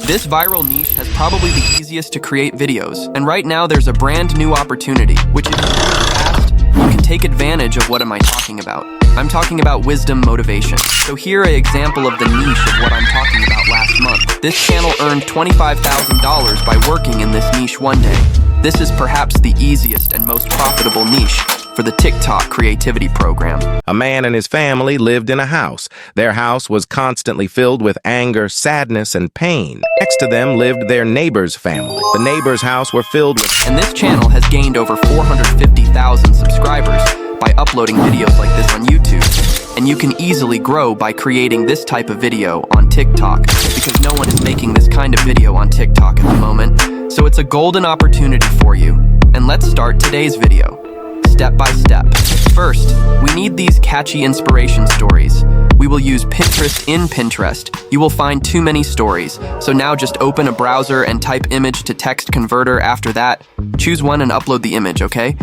This viral niche has probably the easiest to create videos, and right now there's a brand new opportunity, which is fast. You can take advantage of what am I talking about. I'm talking about wisdom motivation. So here an example of the niche of what I'm talking about last month. This channel earned $25,000 by working in this niche one day. This is perhaps the easiest and most profitable niche for the TikTok creativity program. A man and his family lived in a house. Their house was constantly filled with anger, sadness, and pain. Next to them lived their neighbor's family. The neighbor's house were filled with... And this channel has gained over 450,000 subscribers by uploading videos like this on YouTube. And you can easily grow by creating this type of video on TikTok, because no one is making this kind of video on TikTok at the moment. So it's a golden opportunity for you. And let's start today's video. Step by step. First, we need these catchy inspiration stories. We will use Pinterest. In Pinterest, you will find too many stories. So now just open a browser and type image to text converter. After that, choose one and upload the image, okay?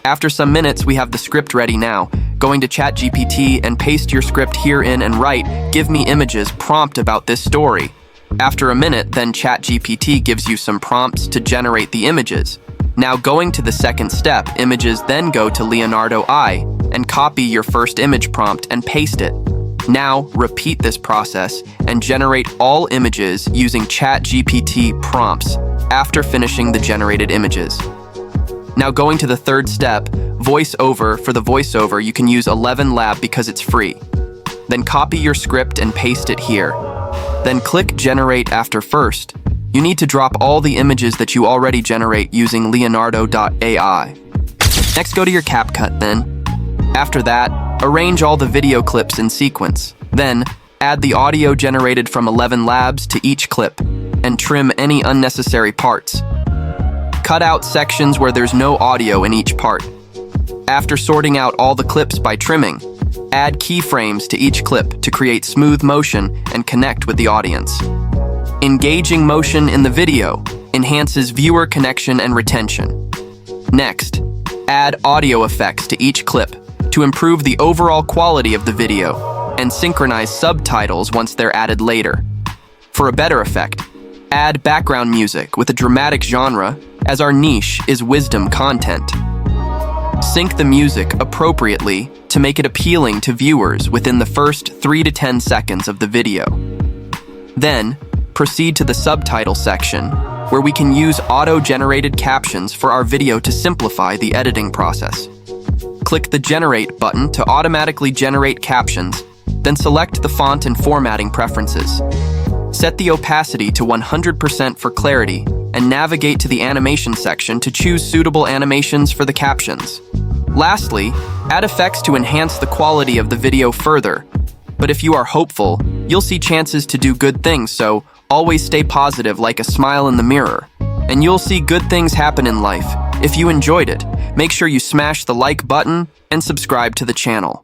After some minutes, we have the script ready now. Going to ChatGPT and paste your script here in and write, "Give me images, prompt about this story." After a minute, then ChatGPT gives you some prompts to generate the images. Now going to the second step, images, then go to Leonardo I and copy your first image prompt and paste it. Now repeat this process and generate all images using ChatGPT prompts after finishing the generated images. Now going to the third step, voiceover. For the voiceover, you can use 11 Lab because it's free. Then copy your script and paste it here. Then click generate. After first, you need to drop all the images that you already generate using Leonardo.ai. Next, go to your CapCut then. After that, arrange all the video clips in sequence. Then, add the audio generated from 11 Labs to each clip and trim any unnecessary parts. Cut out sections where there's no audio in each part. After sorting out all the clips by trimming, add keyframes to each clip to create smooth motion and connect with the audience. Engaging motion in the video enhances viewer connection and retention. Next, add audio effects to each clip to improve the overall quality of the video and synchronize subtitles once they're added later. For a better effect, add background music with a dramatic genre, as our niche is wisdom content. Sync the music appropriately to make it appealing to viewers within the first 3 to 10 seconds of the video. Then, proceed to the subtitle section, where we can use auto-generated captions for our video to simplify the editing process. Click the Generate button to automatically generate captions, then select the font and formatting preferences. Set the opacity to 100% for clarity, and navigate to the animation section to choose suitable animations for the captions. Lastly, add effects to enhance the quality of the video further. But if you are hopeful, you'll see chances to do good things, so always stay positive like a smile in the mirror. And you'll see good things happen in life. If you enjoyed it, make sure you smash the like button and subscribe to the channel.